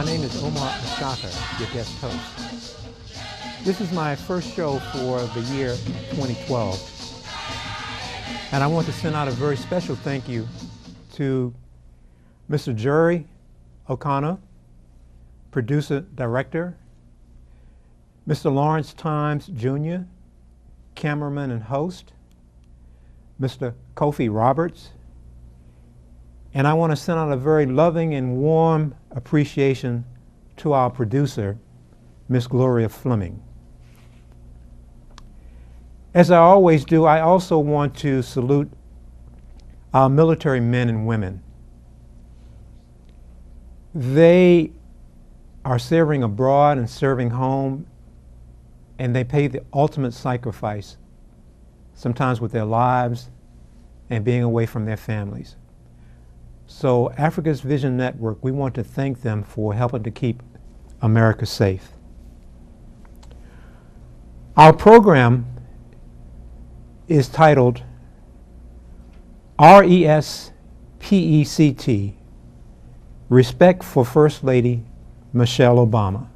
name is Omar Ashaka, your guest host. This is my first show for the year 2012. And I want to send out a very special thank you to Mr. Jerry O'Connor, producer, director, Mr. Lawrence Times Jr., cameraman and host, Mr. Kofi Roberts, and I want to send out a very loving and warm appreciation to our producer, Miss Gloria Fleming. As I always do, I also want to salute our military men and women. They are serving abroad and serving home, and they pay the ultimate sacrifice, sometimes with their lives and being away from their families. So Africa's Vision Network, we want to thank them for helping to keep America safe. Our program is titled RESPECT, Respect for First Lady Michelle Obama,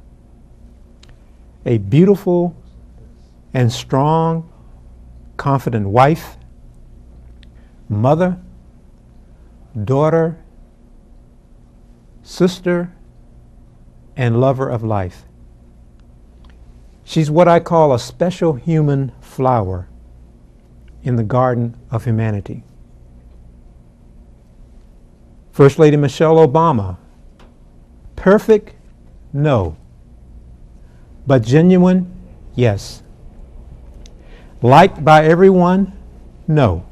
a beautiful and strong, confident wife, mother, daughter, sister, and lover of life. She's what I call a special human flower in the garden of humanity. First Lady Michelle Obama, perfect? No. But genuine? Yes. Liked by everyone? No.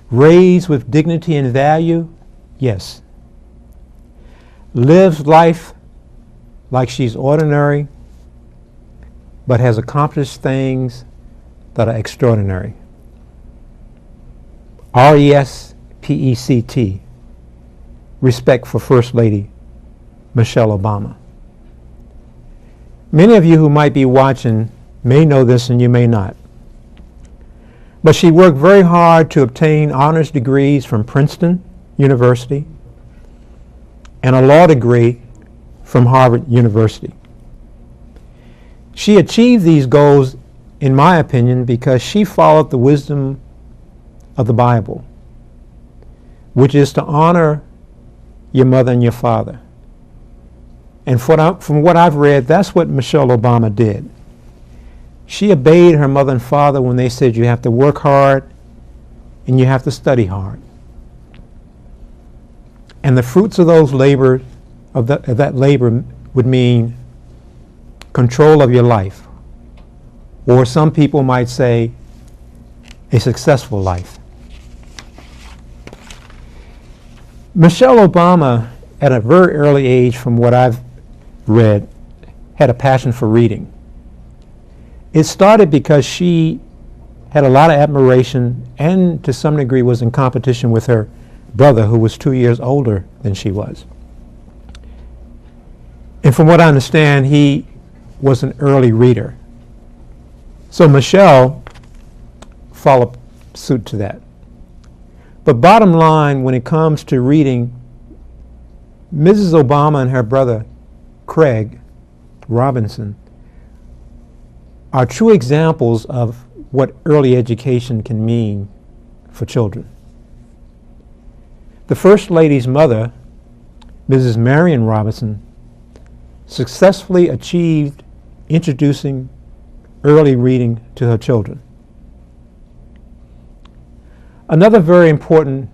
Raised with dignity and value? Yes. Lives life like she's ordinary, but has accomplished things that are extraordinary. RESPECT, respect for First Lady Michelle Obama. Many of you who might be watching may know this and you may not. But she worked very hard to obtain honors degrees from Princeton University and a law degree from Harvard University. She achieved these goals, in my opinion, because she followed the wisdom of the Bible, which is to honor your mother and your father. And from what I've read, that's what Michelle Obama did. She obeyed her mother and father when they said you have to work hard and you have to study hard. And the fruits of those labor, of that labor, would mean control of your life, or some people might say a successful life. Michelle Obama, at a very early age, from what I've read, had a passion for reading. It started because she had a lot of admiration and to some degree was in competition with her brother, who was 2 years older than she was. And from what I understand, he was an early reader. So Michelle followed suit to that. But bottom line, when it comes to reading, Mrs. Obama and her brother, Craig Robinson, are true examples of what early education can mean for children. The First Lady's mother, Mrs. Marion Robinson, successfully achieved introducing early reading to her children. Another very important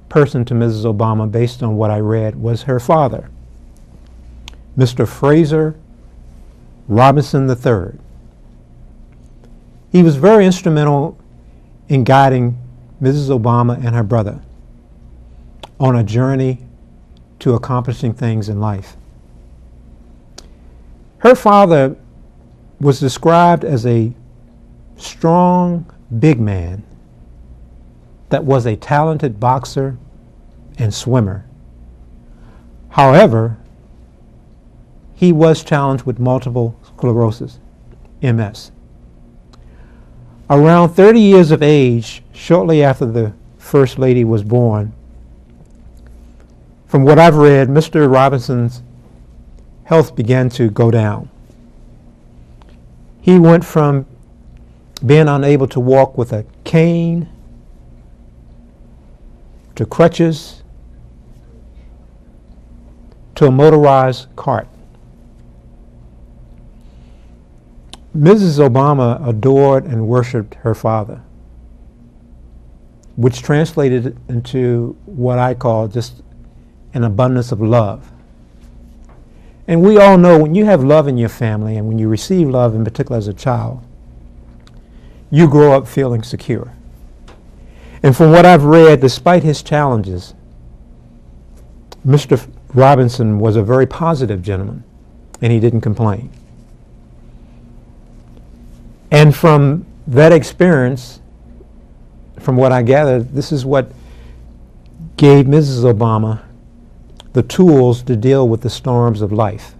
person to Mrs. Obama, based on what I read, was her father, Mr. Fraser Robinson III. He was very instrumental in guiding Mrs. Obama and her brother on a journey to accomplishing things in life. Her father was described as a strong, big man that was a talented boxer and swimmer. However, he was challenged with multiple sclerosis, MS. Around 30 years of age, shortly after the First Lady was born, from what I've read, Mr. Robinson's health began to go down. He went from being unable to walk with a cane to crutches to a motorized cart. Mrs. Obama adored and worshiped her father, which translated into what I call just an abundance of love. And we all know when you have love in your family, and when you receive love, in particular as a child, you grow up feeling secure. And from what I've read, despite his challenges, Mr. Robinson was a very positive gentleman, and he didn't complain. And from that experience, from what I gathered, this is what gave Mrs. Obama the tools to deal with the storms of life.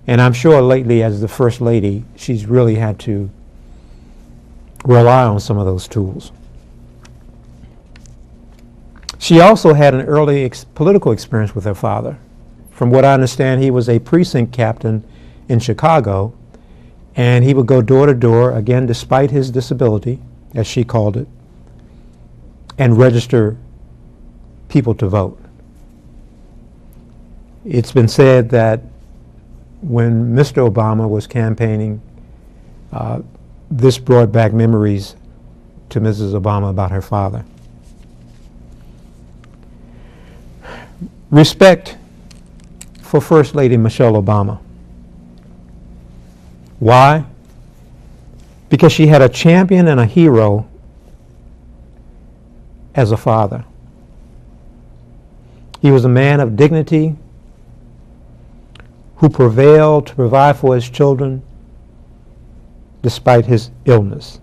And I'm sure lately, as the First Lady, she's really had to rely on some of those tools. She also had an early political experience with her father. From what I understand, he was a precinct captain in Chicago, and he would go door to door, again, despite his disability, as she called it, and register people to vote. It's been said that when Mr. Obama was campaigning, this brought back memories to Mrs. Obama about her father. Respect for First Lady Michelle Obama. Why? Because she had a champion and a hero as a father. He was a man of dignity who prevailed to provide for his children despite his illness.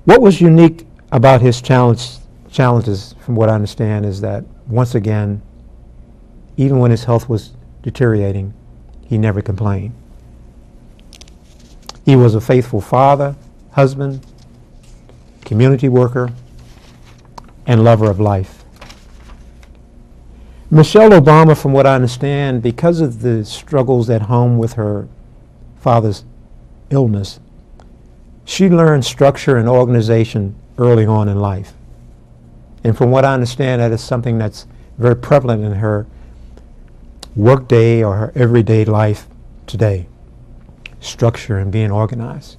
What was unique about his challenges, from what I understand, is that once again, even when his health was deteriorating, he never complained. He was a faithful father, husband, community worker, and lover of life. Michelle Obama, from what I understand, because of the struggles at home with her father's illness, she learned structure and organization early on in life. And from what I understand, that is something that's very prevalent in her workday or her everyday life today. Structure and being organized.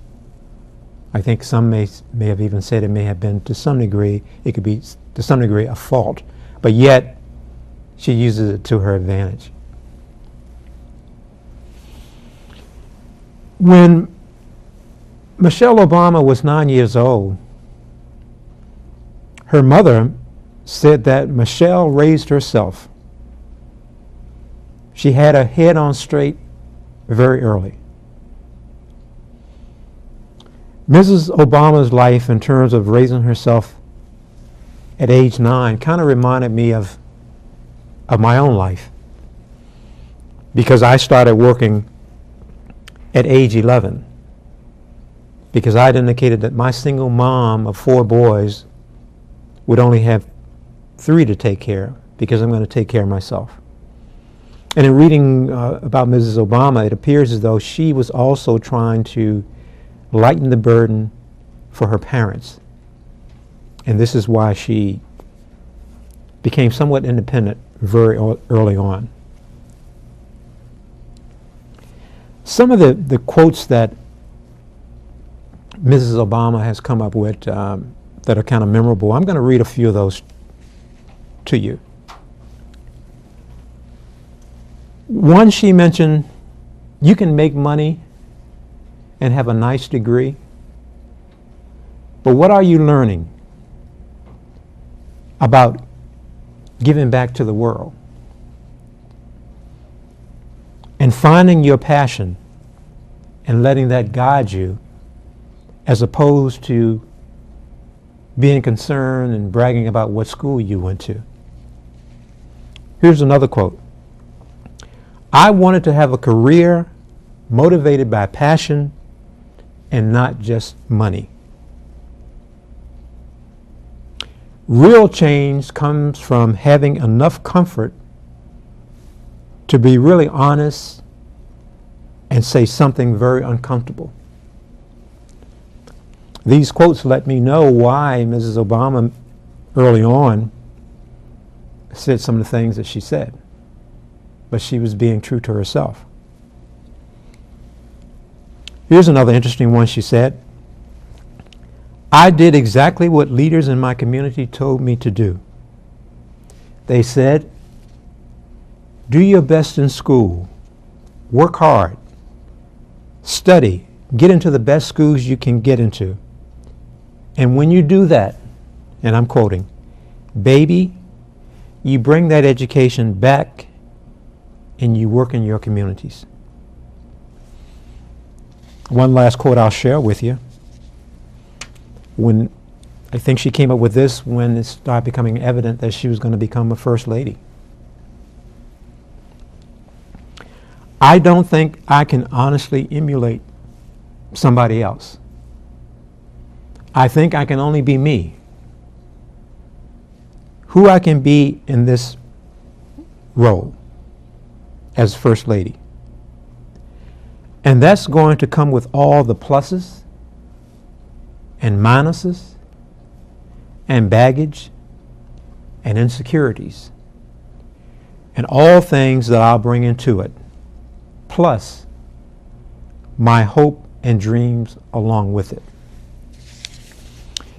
I think some may have even said it may have been to some degree, it could be to some degree a fault, but yet she uses it to her advantage. When Michelle Obama was 9 years old, her mother said that Michelle raised herself. She had her head on straight very early. Mrs. Obama's life in terms of raising herself at age 9 kind of reminded me of my own life, because I started working at age 11 because I'd indicated that my single mom of 4 boys would only have 3 to take care of because I'm going to take care of myself. And in reading about Mrs. Obama, it appears as though she was also trying to lighten the burden for her parents. And this is why she became somewhat independent very early on. Some of the quotes that Mrs. Obama has come up with that are kind of memorable, I'm going to read a few of those to you. One, she mentioned, you can make money and have a nice degree, but what are you learning about giving back to the world and finding your passion and letting that guide you, as opposed to being concerned and bragging about what school you went to? Here's another quote. I wanted to have a career motivated by passion and not just money. Real change comes from having enough comfort to be really honest and say something very uncomfortable. These quotes let me know why Mrs. Obama early on said some of the things that she said. But she was being true to herself. Here's another interesting one she said. I did exactly what leaders in my community told me to do. They said, do your best in school, work hard, study, get into the best schools you can get into. And when you do that, and I'm quoting, baby, you bring that education back and you work in your communities. One last quote I'll share with you. When I think she came up with this when it started becoming evident that she was going to become a first lady. I don't think I can honestly emulate somebody else. I think I can only be me. Who I can be in this role as First Lady. And that's going to come with all the pluses and minuses and baggage and insecurities and all things that I'll bring into it, plus my hope and dreams along with it.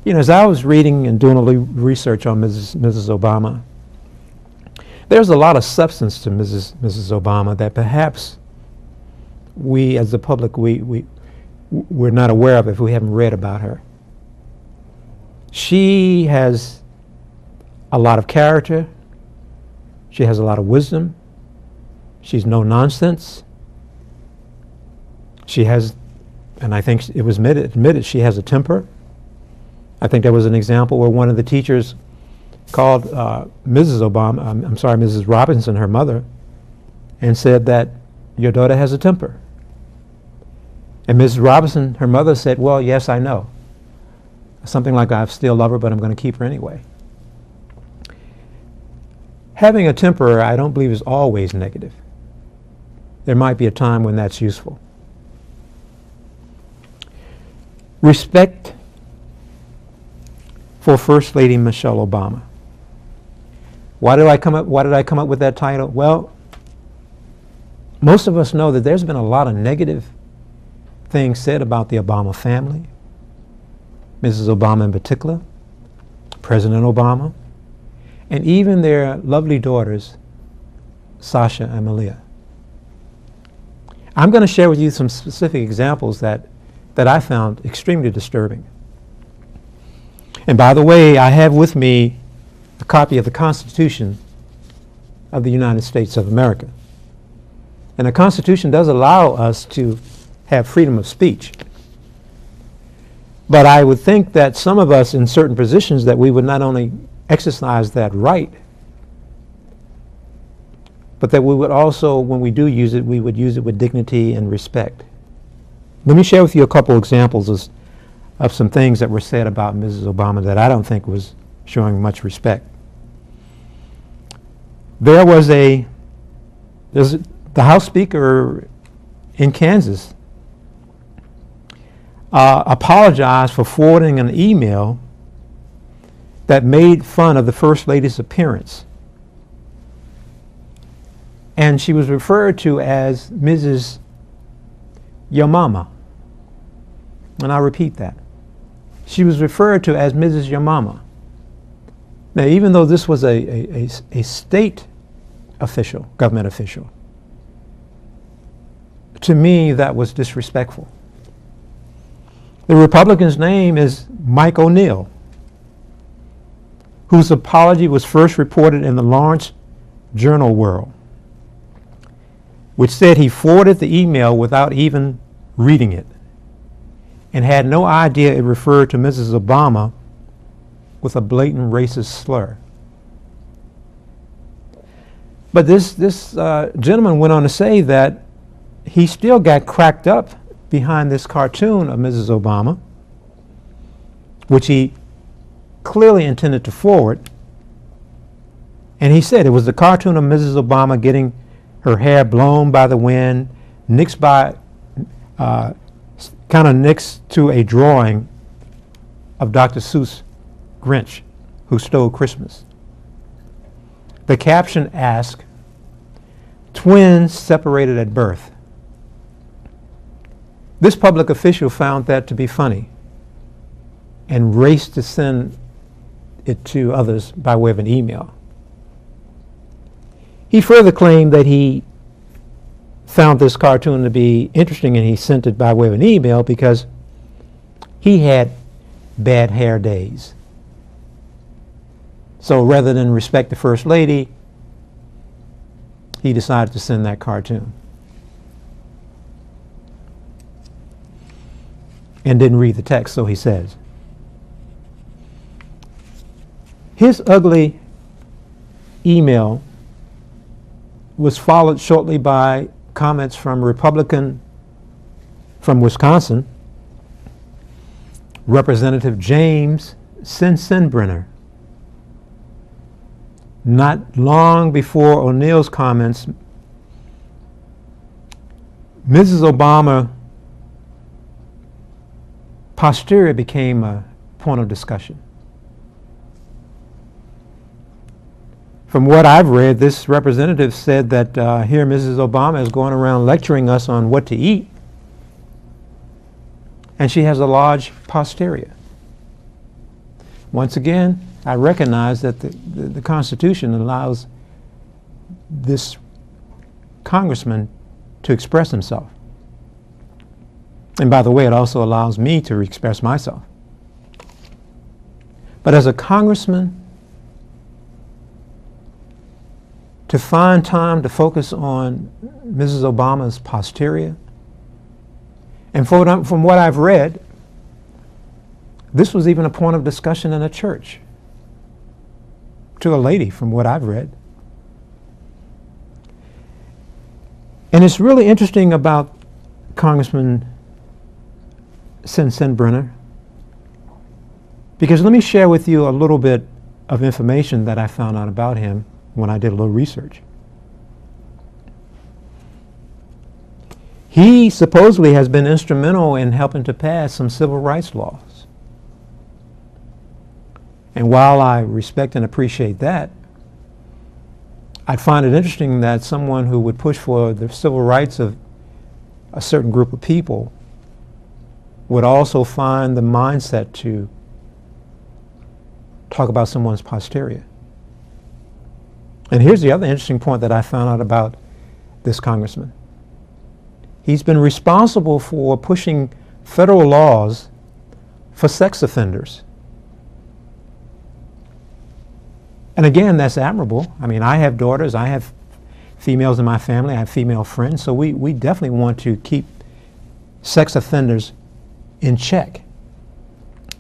You know, as I was reading and doing a little research on Mrs. Obama, there's a lot of substance to Mrs. Obama that perhaps we as the public, we're not aware of if we haven't read about her. She has a lot of character. She has a lot of wisdom. She's no nonsense. She has, and I think it was admitted she has a temper. I think there was an example where one of the teachers called Mrs. Robinson, her mother, and said that your daughter has a temper. And Mrs. Robinson, her mother, said, well, yes, I know. Something like, I still love her, but I'm going to keep her anyway. Having a temper, I don't believe, is always negative. There might be a time when that's useful. Respect for First Lady Michelle Obama. Why did I come up with that title? Well, most of us know that there's been a lot of negative things said about the Obama family, Mrs. Obama in particular, President Obama, and even their lovely daughters, Sasha and Malia. I'm going to share with you some specific examples that I found extremely disturbing. And by the way, I have with me a copy of the Constitution of the United States of America. And the Constitution does allow us to have freedom of speech. But I would think that some of us in certain positions that we would not only exercise that right, but that we would also, when we do use it, we would use it with dignity and respect. Let me share with you a couple examples of some things that were said about Mrs. Obama that I don't think was showing much respect. There was the House Speaker in Kansas apologized for forwarding an email that made fun of the First Lady's appearance. And she was referred to as Mrs. Your Mama. And I'll repeat that. She was referred to as Mrs. Your Mama. Now, even though this was a state official, government official, to me that was disrespectful. The Republican's name is Mike O'Neill, whose apology was first reported in the Lawrence Journal World, which said he forwarded the email without even reading it and had no idea it referred to Mrs. Obama with a blatant racist slur. But this gentleman went on to say that he still got cracked up behind this cartoon of Mrs. Obama, which he clearly intended to forward. And he said it was the cartoon of Mrs. Obama getting her hair blown by the wind, next by, kind of next to a drawing of Dr. Seuss' Grinch, who stole Christmas. The caption asked, "Twins separated at birth." This public official found that to be funny and raced to send it to others by way of an email. He further claimed that he found this cartoon to be interesting and he sent it by way of an email because he had bad hair days. So rather than respect the First Lady, he decided to send that cartoon. And didn't read the text, so he says. His ugly email was followed shortly by comments from Republican from Wisconsin, Representative James Sensenbrenner. Not long before O'Neill's comments, Mrs. Obama posterior became a point of discussion. From what I've read, this representative said that here Mrs. Obama is going around lecturing us on what to eat, and she has a large posterior. Once again, I recognize that the Constitution allows this congressman to express himself. And by the way, it also allows me to express myself. But as a congressman, to find time to focus on Mrs. Obama's posterior, and from what I've read, this was even a point of discussion in a church to a lady, from what I've read. And it's really interesting about Congressman Sensenbrenner, because let me share with you a little bit of information that I found out about him when I did a little research. He supposedly has been instrumental in helping to pass some civil rights laws. And while I respect and appreciate that, I find it interesting that someone who would push for the civil rights of a certain group of people would also find the mindset to talk about someone's posterior. And here's the other interesting point that I found out about this congressman. He's been responsible for pushing federal laws for sex offenders. And again, that's admirable. I mean, I have daughters, I have females in my family, I have female friends, so we definitely want to keep sex offenders in check.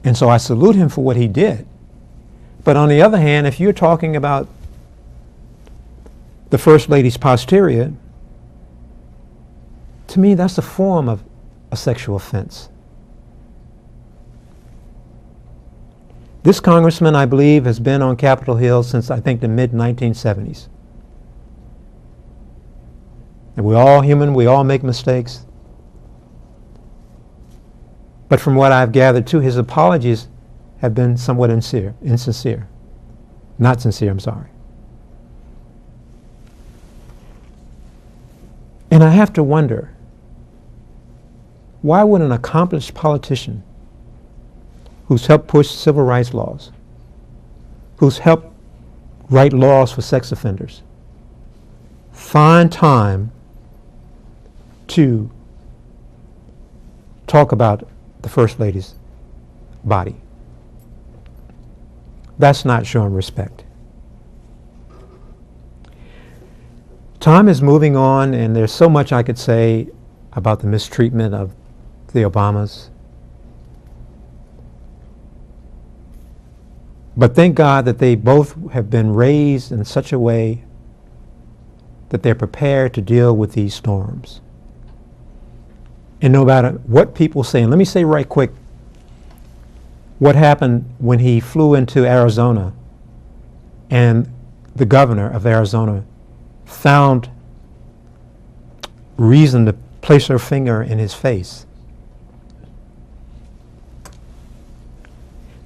And so I salute him for what he did. But on the other hand, if you're talking about the First Lady's posterior, to me that's a form of a sexual offense. This congressman, I believe, has been on Capitol Hill since I think the mid-1970s. And we're all human, we all make mistakes. But from what I've gathered too, his apologies have been somewhat insincere. Not sincere, I'm sorry. And I have to wonder, why would an accomplished politician who's helped push civil rights laws, who's helped write laws for sex offenders, find time to talk about the First Lady's body? That's not showing respect. Time is moving on, and there's so much I could say about the mistreatment of the Obamas. But thank God that they both have been raised in such a way that they're prepared to deal with these storms. And no matter what people say, and let me say right quick what happened when he flew into Arizona and the governor of Arizona found reason to place her finger in his face.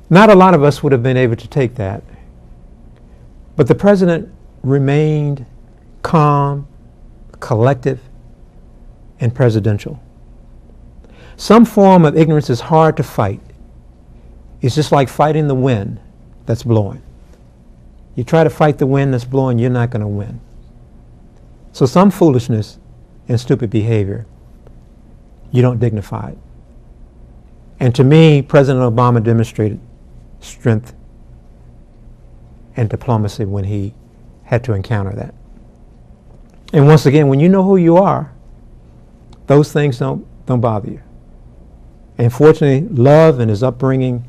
Not a lot of us would have been able to take that. But the president remained calm, collective, and presidential. Some form of ignorance is hard to fight. It's just like fighting the wind that's blowing. You try to fight the wind that's blowing, you're not going to win. So some foolishness and stupid behavior, you don't dignify it. And to me, President Obama demonstrated strength and diplomacy when he had to encounter that. And once again, when you know who you are, those things don't bother you. And fortunately, love and his upbringing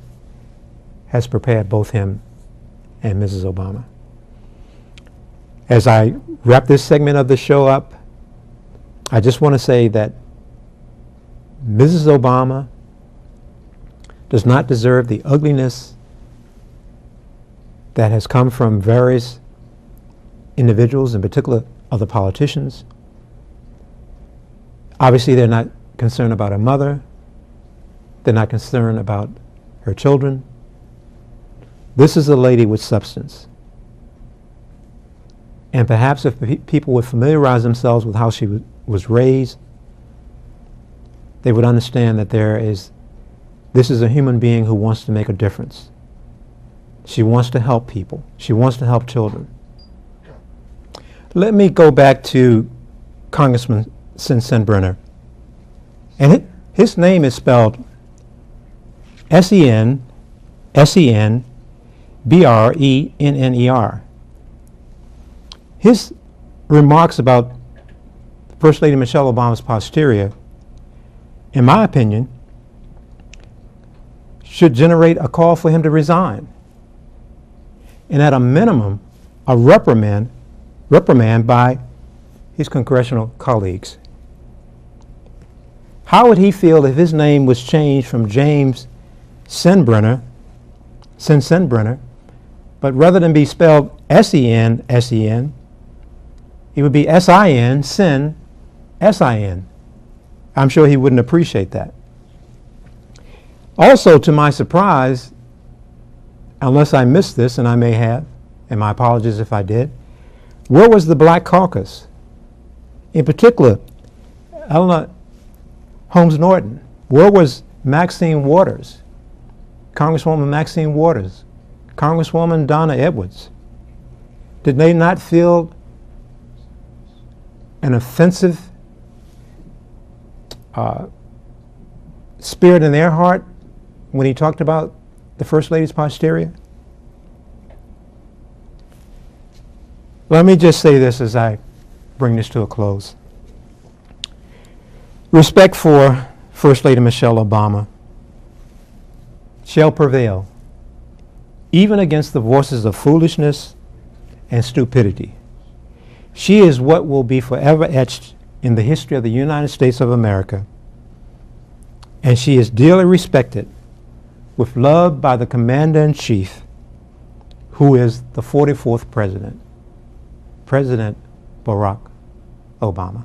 has prepared both him and Mrs. Obama. As I wrap this segment of the show up, I just want to say that Mrs. Obama does not deserve the ugliness that has come from various individuals, in particular other politicians. Obviously, they're not concerned about her mother. They're not concerned about her children. This is a lady with substance. And perhaps if people would familiarize themselves with how she was raised, they would understand that this is a human being who wants to make a difference. She wants to help people. She wants to help children. Let me go back to Congressman Sensenbrenner. And his name is spelled Sensenbrenner. His remarks about First Lady Michelle Obama's posterior, in my opinion, should generate a call for him to resign. And at a minimum, a reprimand by his congressional colleagues. How would he feel if his name was changed from James Sensenbrenner, but rather than be spelled Sen, it would be Sin, Sin. I'm sure he wouldn't appreciate that. Also, to my surprise, unless I missed this, and I may have, and my apologies if I did, where was the Black Caucus? In particular, Eleanor Holmes Norton. Where was Maxine Waters? Congresswoman Maxine Waters. Congresswoman Donna Edwards. Did they not feel an offensive spirit in their heart when he talked about the First Lady's posterior? Let me just say this as I bring this to a close. Respect for First Lady Michelle Obama shall prevail, even against the voices of foolishness and stupidity. She is what will be forever etched in the history of the United States of America, and she is dearly respected, with love by the Commander-in-Chief, who is the 44th President, President Barack Obama.